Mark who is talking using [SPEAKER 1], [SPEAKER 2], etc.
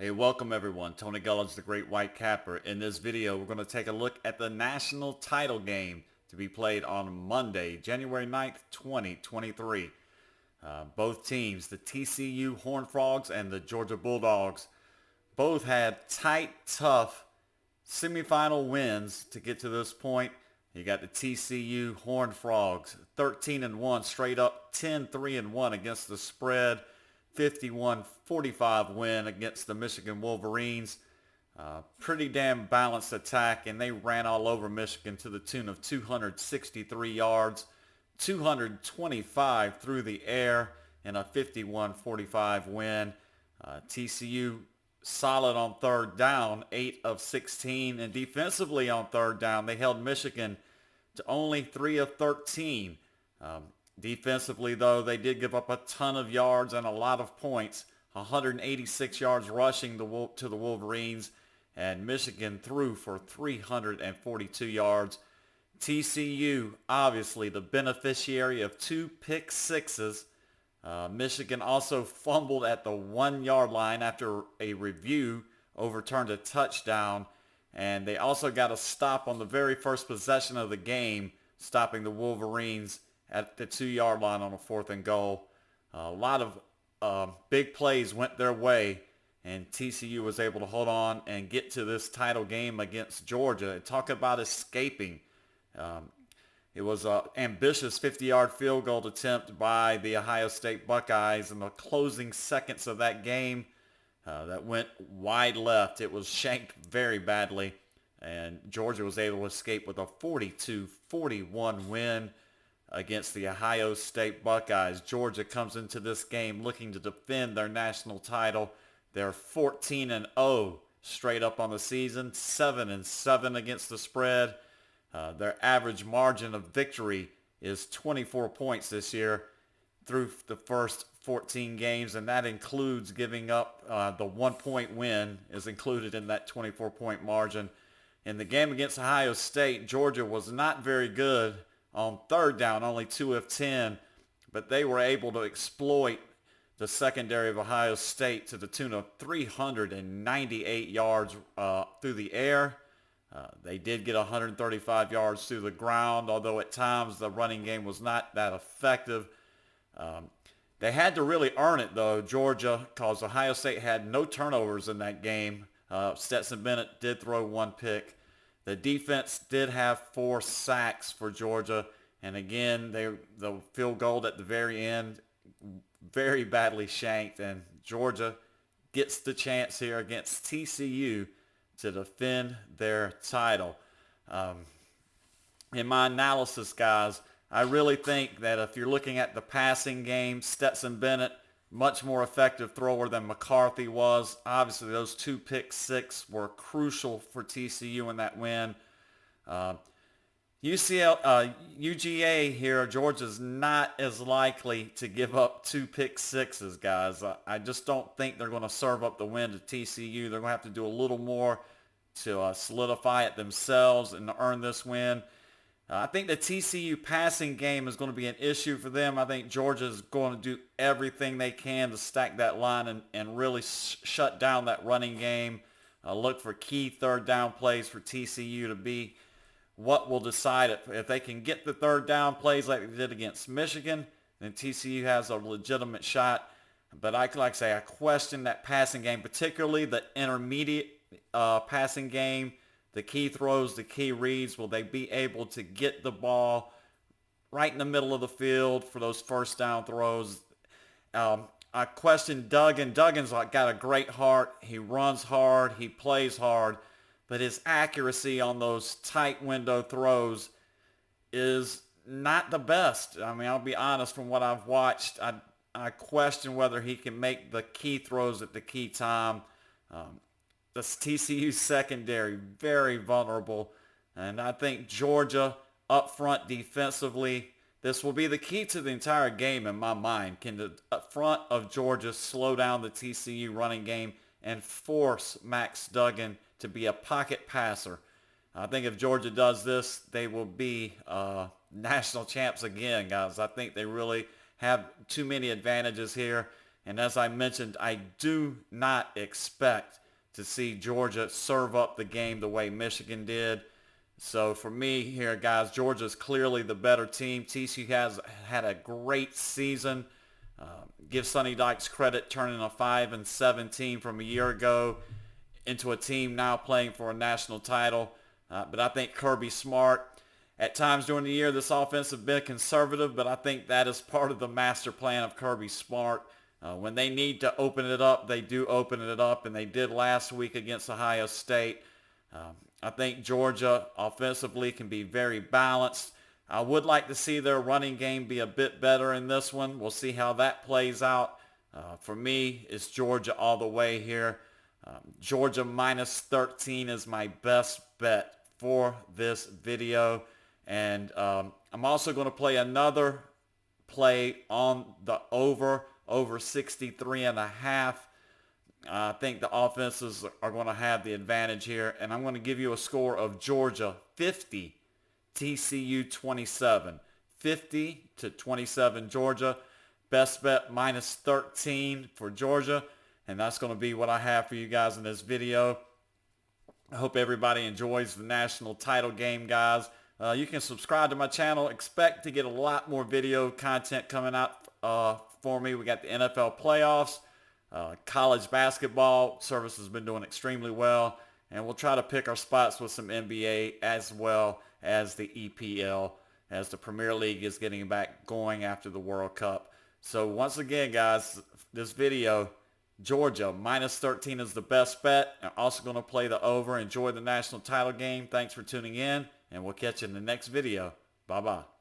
[SPEAKER 1] Hey, welcome everyone. Tony Gullidge, the Great White Capper. In this video, we're going to take a look at the national title game to be played on Monday, January 9th, 2023. Both teams, the TCU Horned Frogs and the Georgia Bulldogs, both had tight, tough semifinal wins to get to this point. You got the TCU Horned Frogs, 13-1 straight up, 10-3-1 against the spread. 51-45 win against the Michigan Wolverines. Pretty damn balanced attack, and they ran all over Michigan to the tune of 263 yards, 225 through the air, and a 51-45 win. TCU solid on third down, 8 of 16, and defensively on third down, they held Michigan to only 3 of 13. Defensively, though, they did give up a ton of yards and a lot of points, 186 yards rushing to the Wolverines, and Michigan threw for 342 yards. TCU, obviously the beneficiary of 2 pick sixes. Michigan also fumbled at the 1-yard line after a review overturned a touchdown, and they also got a stop on the very first possession of the game, stopping the Wolverines at the 2-yard line on a 4th and goal. A lot of big plays went their way, and TCU was able to hold on and get to this title game against Georgia. And talk about escaping. It was an ambitious 50-yard field goal attempt by the Ohio State Buckeyes in the closing seconds of that game that went wide left. It was shanked very badly, and Georgia was able to escape with a 42-41 win against the Ohio State Buckeyes. Georgia comes into this game looking to defend their national title. They're 14-0 straight up on the season, 7-7 against the spread. Their average margin of victory is 24 points this year through the first 14 games, and that includes giving up the 1-point win is included in that 24-point margin. In the game against Ohio State, Georgia was not very good on third down, only 2 of 10, but they were able to exploit the secondary of Ohio State to the tune of 398 yards through the air. They did get 135 yards through the ground, although at times the running game was not that effective. They had to really earn it, though, Georgia, because Ohio State had no turnovers in that game. Stetson Bennett did throw 1 pick. The defense did have 4 sacks for Georgia, and again, the field goal at the very end very badly shanked, and Georgia gets the chance here against TCU to defend their title. In my analysis, guys, I really think that if you're looking at the passing game, Stetson Bennett, much more effective thrower than McCarthy was. Obviously, those 2 pick six were crucial for TCU in that win. UGA here, Georgia's not as likely to give up 2 pick sixes, guys. I just don't think they're going to serve up the win to TCU. They're going to have to do a little more to solidify it themselves and earn this win. I think the TCU passing game is going to be an issue for them. I think Georgia's going to do everything they can to stack that line and really shut down that running game. Look for key third down plays for TCU to be what will decide it. If they can get the third down plays like they did against Michigan, then TCU has a legitimate shot. But like I say, I question that passing game, particularly the intermediate passing game. The key throws, the key reads, will they be able to get the ball right in the middle of the field for those first down throws? I question Duggan. Duggan's got a great heart. He runs hard. He plays hard. But his accuracy on those tight window throws is not the best. I mean, I'll be honest, from what I've watched, I question whether he can make the key throws at the key time. The TCU secondary, very vulnerable. And I think Georgia up front defensively, this will be the key to the entire game in my mind. Can the front of Georgia slow down the TCU running game and force Max Duggan to be a pocket passer? I think if Georgia does this, they will be national champs again, guys. I think they really have too many advantages here. And as I mentioned, I do not expect to see Georgia serve up the game the way Michigan did. So for me here, guys, Georgia's clearly the better team. TCU has had a great season. Give Sonny Dykes credit, turning a 5-7 team from a year ago into a team now playing for a national title. But I think Kirby Smart, at times during the year, this offense has been conservative, but I think that is part of the master plan of Kirby Smart. When they need to open it up, they do open it up, and they did last week against Ohio State. I think Georgia offensively can be very balanced. I would like to see their running game be a bit better in this one. We'll see how that plays out. For me, it's Georgia all the way here. Georgia minus 13 is my best bet for this video. And I'm also going to play another play on the over 63.5. I think the offenses are going to have the advantage here. And I'm going to give you a score of Georgia 50, TCU 27. 50-27 Georgia. Best bet minus 13 for Georgia. And that's going to be what I have for you guys in this video. I hope everybody enjoys the national title game, guys. You can subscribe to my channel. Expect to get a lot more video content coming out for me. We got the NFL playoffs. College basketball service has been doing extremely well. And we'll try to pick our spots with some NBA as well as the EPL, as the Premier League is getting back going after the World Cup. So once again, guys, this video, Georgia minus 13 is the best bet. I'm also going to play the over. Enjoy the national title game. Thanks for tuning in, and we'll catch you in the next video. Bye-bye.